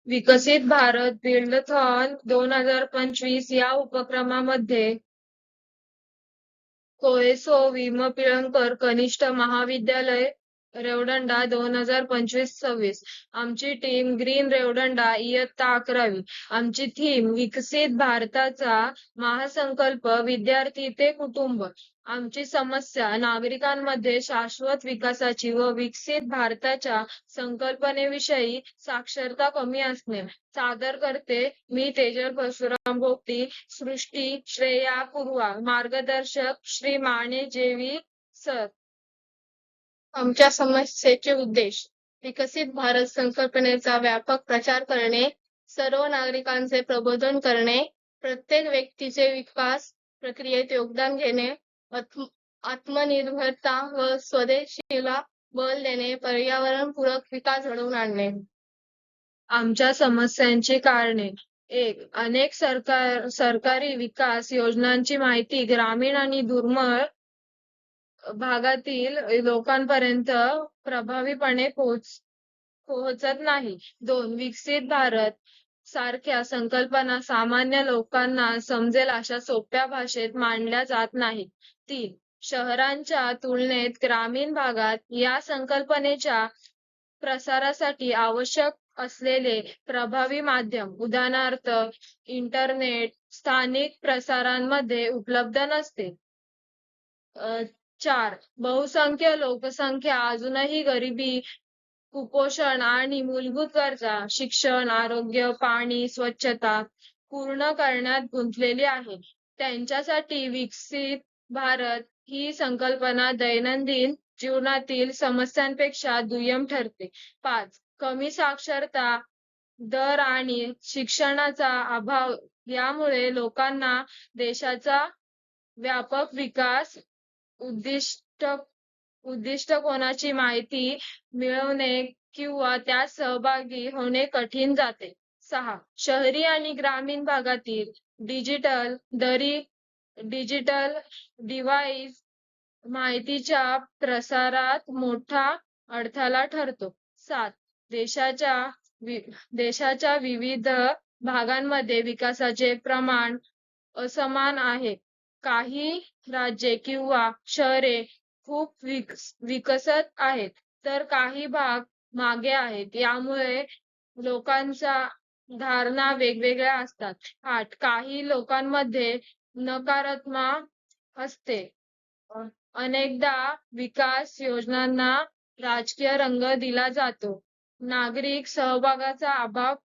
विकसित भारत बिल्डथॉन 2025 या उपक्रमामध्ये कोळसो विमपिळंकर कनिष्ठ महाविद्यालय रेवदंडा 2025-26. आमची टीम ग्रीन रेवदंडा इयत्ता 11वी. आमची थीम विकसित भारताचा महासंकल्प विद्यार्थी ते कुटुंब. आमची समस्या नागरिकांमध्ये शाश्वत विकासाची व विकसित भारताच्या संकल्पनेविषयी साक्षरता कमी असणे. सादर करते मी तेजल परशुराम गोपटी. सृष्टी श्रेया पूर्वा. मार्गदर्शक श्री माने जेवी सर. आमच्या समस्येचे उद्देश विकसित भारत संकल्पनेचा व्यापक प्रचार करणे, सर्व नागरिकांचे प्रबोधन करणे, प्रत्येक व्यक्तीचे विकास प्रक्रियेत योगदान घेणे, आत्मनिर्भरता व स्वदेशीला बळ देणे, पर्यावरणपूरक विकास घडवून आणणे. आमच्या समस्यांची कारणे. 1. अनेक सरकारी विकास योजनांची माहिती ग्रामीण आणि दुर्गम भागातील लोकांपर्यंत प्रभावीपणे पोहोचत नाही. 2. विकसित भारत सारख्या संकल्पना सामान्य लोकांना समजेल अशा सोप्या भाषेत मांडल्या जात नाहीत. 3. शहरांच्या तुलनेत ग्रामीण भागात या संकल्पनेच्या प्रसारासाठी आवश्यक असलेले प्रभावी माध्यम, उदाहरणार्थ इंटरनेट, स्थानिक प्रसारांमध्ये उपलब्ध नसते. 4. बहुसंख्य लोकसंख्या अजूनही गरिबी, कुपोषण आणि मूलभूत गरजा, शिक्षण, आरोग्य, पाणी, स्वच्छता पूर्ण करण्यात गुंतलेली आहे. त्यांच्यासाठी विकसित भारत ही संकल्पना दैनंदिन जीवनातील समस्यांपेक्षा दुय्यम ठरते. 5. कमी साक्षरता दर आणि शिक्षणाचा अभाव यामुळे लोकांना देशाचा व्यापक विकास उद्दिष्ट कोणाची माहिती मिळवणे किंवा त्यात सहभागी होणे कठीण जाते. 6. शहरी आणि ग्रामीण भागातील डिजिटल डिव्हाइस माहितीच्या प्रसारात मोठा अडथळा ठरतो. 7. देशाच्या विविध भागांमध्ये विकासाचे प्रमाण असमान आहे. काही राज्ये किंवा शहरे खूप विकसत आहेत, तर काही भाग मागे आहेत. यामुळे लोकांच्या धारणा वेगवेगळ्या असतात. 8. काही लोकांमध्ये नकारात्मक असते. अनेकदा विकास योजनांना राजकीय रंग दिला जातो. नागरिक सहभागाचा अभाव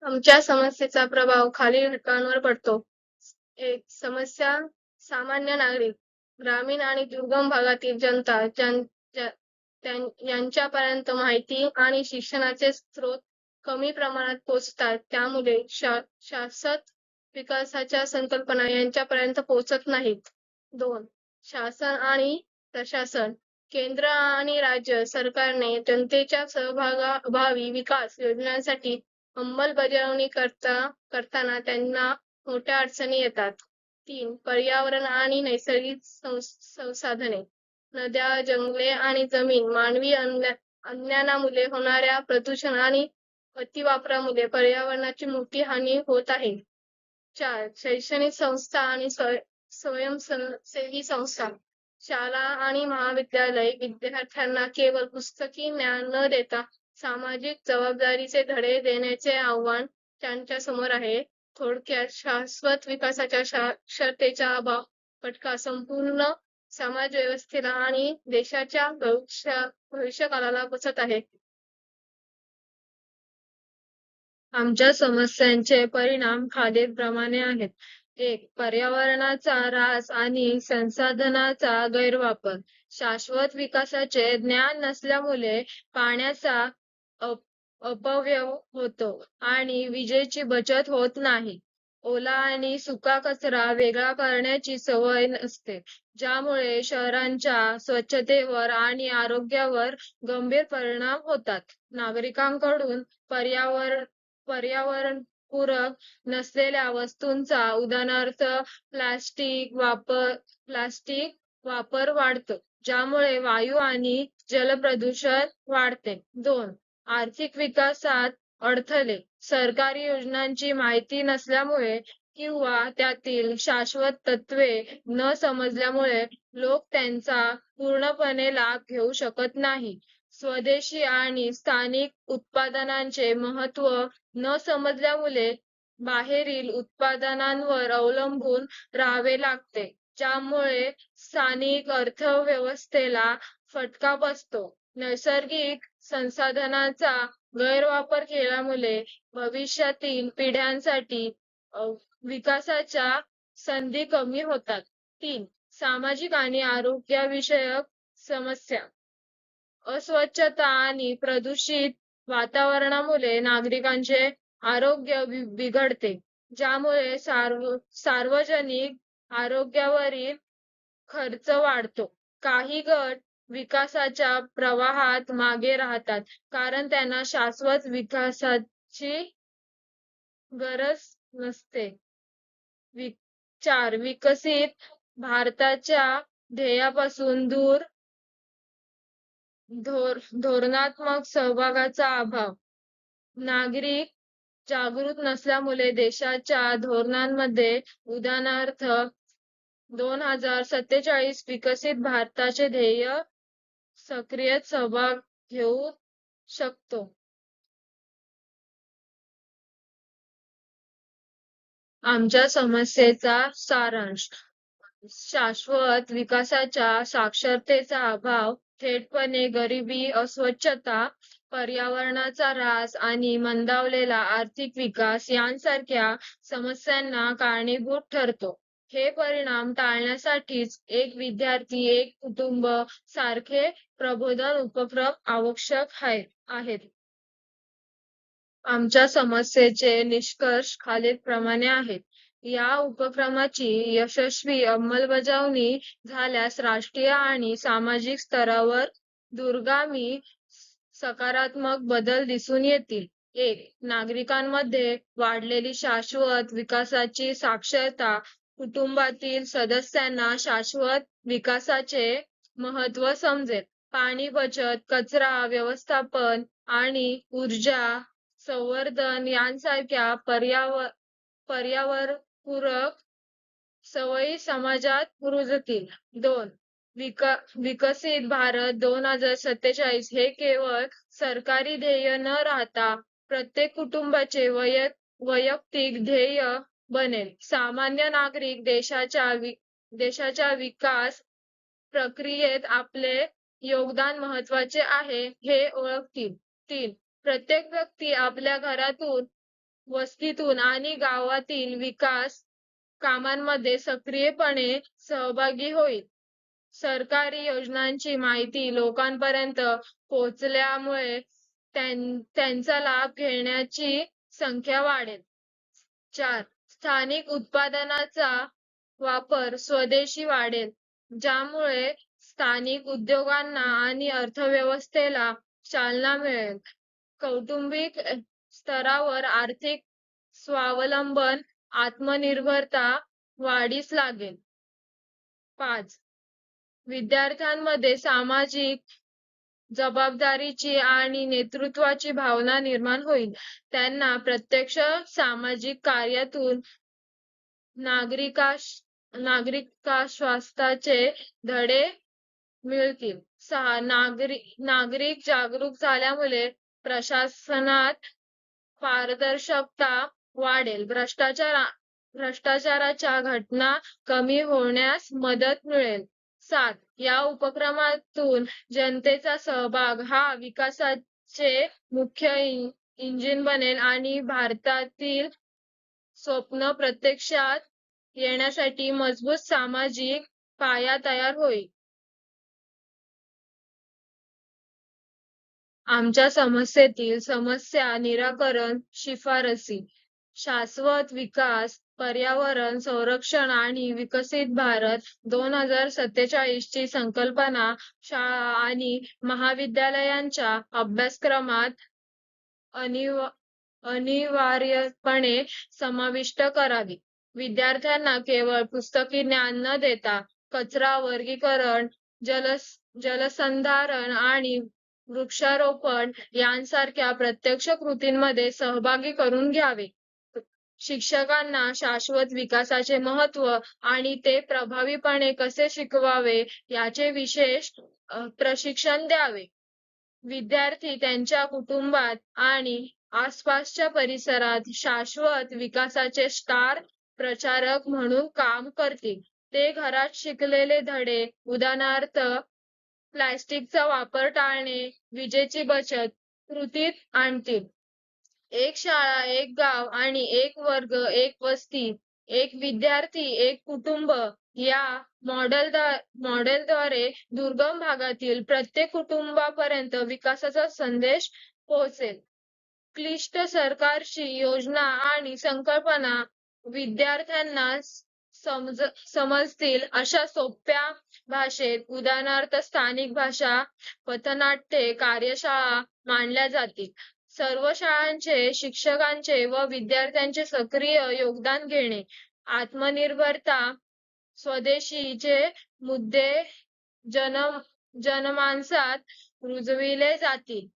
आमच्या समस्येचा प्रभाव खालील घटकांवर पडतो. 1. समस्या सामान्य नागरिक, ग्रामीण आणि दुर्गम भागातील जनता यांच्यापर्यंत माहिती आणि शिक्षणाचे स्रोत कमी प्रमाणात पोहोचतात. त्यामुळे शाश्वत विकासाच्या संकल्पना यांच्यापर्यंत पोहोचत नाहीत. 2. शासन आणि प्रशासन, केंद्र आणि राज्य सरकारने जनतेच्या सहभागाभावी विकास योजनांसाठी अंमलबजावणी करताना त्यांना मोठ्या अडचणी येतात. 3. पर्यावरण आणि नैसर्गिक संसाधने, नद्या, जंगले आणि जमीन मानवी अज्ञानामुळे होणाऱ्या प्रदूषण आणि अतिवापरामुळे पर्यावरणाची मोठी हानी होत आहे. 4. शैक्षणिक संस्था आणि स्वयंसेवी संस्था, शाळा आणि महाविद्यालय विद्यार्थ्यांना केवळ पुस्तकी ज्ञान न देता सामाजिक जबाबदारीचे धडे देण्याचे आव्हान त्यांच्या समोर आहे. थोडक्यात शाश्वत विकासाच्या साक्षरतेचा अभाव फटका संपूर्ण समाज व्यवस्थेला आणि देशाच्या भविष्यकाळाला बसत आहे. आमच्या समस्यांचे परिणाम खालीलप्रमाणे आहेत. 1. पर्यावरणाचा ऱ्हास आणि संसाधनाचा गैरवापर. शाश्वत विकासाचे ज्ञान नसल्यामुळे पाण्याचा अपव्यय होतो आणि विजेची बचत होत नाही. ओला आणि सुका कचरा वेगळा करण्याची सवय नसते, ज्यामुळे शहरांच्या स्वच्छतेवर आणि आरोग्यावर गंभीर परिणाम होतात. नागरिकांकडून पर्यावरणपूरक नसलेल्या वस्तूंचा उदाहरणार्थ प्लास्टिक वापर वाढतो, ज्यामुळे वायू आणि जलप्रदूषण वाढते. 2. आर्थिक विकासात अडथळे. सरकारी योजनांची माहिती नसल्यामुळे किंवा त्यातील शाश्वत तत्त्वे न समजल्यामुळे लोक त्यांचा पूर्णपणे लाभ घेऊ शकत नाही. स्वदेशी आणि स्थानिक उत्पादनांचे महत्त्व न समजल्यामुळे बाहेरील उत्पादनांवर अवलंबून राहावे लागते, ज्यामुळे स्थानिक अर्थव्यवस्थेला फटका बसतो. नैसर्गिक संसाधनांचा गैरवापर केल्यामुळे भविष्यातील पिढ्यांसाठी विकासाच्या संधी कमी होतात. 3. सामाजिक आणि आरोग्यविषयक समस्या. अस्वच्छता आणि प्रदूषित वातावरणामुळे नागरिकांचे आरोग्य बिघडते, ज्यामुळे सार्वजनिक आरोग्यावरील खर्च वाढतो. काही गट विकासाच्या प्रवाहात मागे राहतात कारण त्यांना शाश्वत विकासाची गरज नसते. 4. विकसित भारताच्या ध्येयापासून दूर धोरणात्मक सहभागाचा अभाव. नागरिक जागृत नसल्यामुळे देशाच्या धोरणांमध्ये उदाहरणार्थ 2047 विकसित भारताचे ध्येय सक्रिय सहभाग घेऊ शकतो. आमच्या समस्येचा सारांश. शाश्वत विकासाच्या साक्षरतेचा अभाव थेटपणे गरिबी, अस्वच्छता, पर्यावरणाचा ऱ्हास आणि मंदावलेला आर्थिक विकास यांसारख्या समस्यांना कारणीभूत ठरतो. हे परिणाम टाळण्यासाठीच एक विद्यार्थी, एक कुटुंब सारखे प्रबोधन उपक्रम आवश्यक आहेत. आमच्या समस्येचे निष्कर्ष खालीलप्रमाणे आहेत. या उपक्रमाची यशस्वी अंमलबजावणी झाल्यास राष्ट्रीय आणि सामाजिक स्तरावर दूरगामी सकारात्मक बदल दिसून येतील. 1. नागरिकांमध्ये वाढलेली शाश्वत विकासाची साक्षरता. कुटुंबातील सदस्यांना शाश्वत विकासाचे महत्त्व समजेल. पाणी बचत, कचरा व्यवस्थापन आणि ऊर्जा संवर्धन यांसारख्या पर्यावरणपूरक सवयी समाजात रुजतील. 2. विकसित भारत 2047 हे केवळ सरकारी ध्येय न राहता प्रत्येक कुटुंबाचे वैयक्तिक ध्येय बनेल. सामान्य नागरिक देशाच्या विकास प्रक्रियेत आपले योगदान महत्त्वाचे आहे हे ओळखतील. 3. प्रत्येक व्यक्ती आपल्या घरातून, वस्तीतून आणि गावातील विकास कामांमध्ये सक्रियपणे सहभागी होईल. सरकारी योजनांची माहिती लोकांपर्यंत पोहोचल्यामुळे त्यांचा लाभ घेण्याची संख्या वाढेल. 4. स्थानिक उत्पादनाचा वापर स्वदेशी वाढेल, ज्यामुळे स्थानिक उद्योगांना आणि अर्थव्यवस्थेला चालना मिळेल. कौटुंबिक स्तरावर आर्थिक स्वावलंबन, आत्मनिर्भरता वाढीस लागेल. 5. विद्यार्थ्यांमध्ये सामाजिक जबाबदारीची आणि नेतृत्वाची भावना निर्माण होईल. त्यांना प्रत्यक्ष सामाजिक कार्यातून नागरिकशास्त्राचे धडे मिळतील. 6. नागरिक जागरूक झाल्यामुळे प्रशासनात पारदर्शकता वाढेल. भ्रष्टाचाराच्या घटना कमी होण्यास मदत मिळेल. 7. या उपक्रमातून जनतेचा सहभाग हा विकासाचे मुख्य इंजिन बनेल आणि भारतातील स्वप्न प्रत्यक्षात येण्यासाठी मजबूत सामाजिक पाया तयार होईल. आमच्या समस्येतील समस्या निराकरण शिफारसी. शाश्वत विकास, पर्यावरण संरक्षण आणि विकसित भारत 2047 ची संकल्पना शाळा आणि महाविद्यालयांच्या अभ्यासक्रमात अनिवार्यपणे समाविष्ट करावी. विद्यार्थ्यांना केवळ पुस्तकी ज्ञान न देता कचरा वर्गीकरण, जलसंधारण आणि वृक्षारोपण यांसारख्या प्रत्यक्ष कृतींमध्ये सहभागी करून घ्यावे. शिक्षकांना शाश्वत विकासाचे महत्त्व आणि ते प्रभावीपणे कसे शिकवावे याचे विशेष प्रशिक्षण द्यावे. विद्यार्थी त्यांच्या कुटुंबात आणि आसपासच्या परिसरात शाश्वत विकासाचे स्टार प्रचारक म्हणून काम करतील. ते घरात शिकलेले धडे, उदाहरणार्थ प्लास्टिकचा वापर टाळणे, विजेची बचत, कृतीत आणतील. एक शाळा, एक गाव आणि एक वर्ग, एक वस्ती, एक विद्यार्थी, एक कुटुंब या मॉडेलद्वारे दुर्गम भागातील प्रत्येक कुटुंबापर्यंत विकासाचा संदेश पोहोचेल. क्लिष्ट सरकारची योजना आणि संकल्पना विद्यार्थ्यांना समजतील अशा सोप्या भाषेत, उदाहरणार्थ स्थानिक भाषा पथनाट्ये, कार्यशाळा मांडल्या जातील. सर्व शाळांचे, शिक्षकांचे व विद्यार्थ्यांचे सक्रिय योगदान घेणे. आत्मनिर्भरता, स्वदेशीचे मुद्दे जनमानसात रुजविले जातील.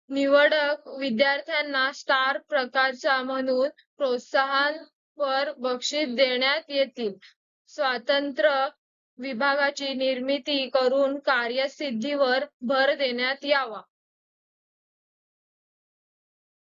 निवडक विद्यार्थ्यांना स्टार प्रकारचा म्हणून प्रोत्साहनपर बक्षीस देण्यात येतील. स्वातंत्र्य विभागाची निर्मिती करून कार्यसिद्धीवर भर देण्यात यावा.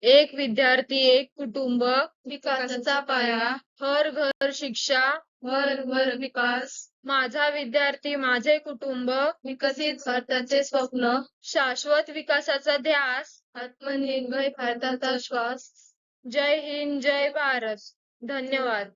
एक विद्यार्थी, एक कुटुंब, विकासाचा पाया, हर घर शिक्षा, घर घर विकास, माझा विद्यार्थी माझे कुटुंब, विकसित भारताचे स्वप्न, शाश्वत विकासाचा ध्यास. आत्मनिर्भर भारताचा श्वास. जय हिंद, जय भारत. धन्यवाद.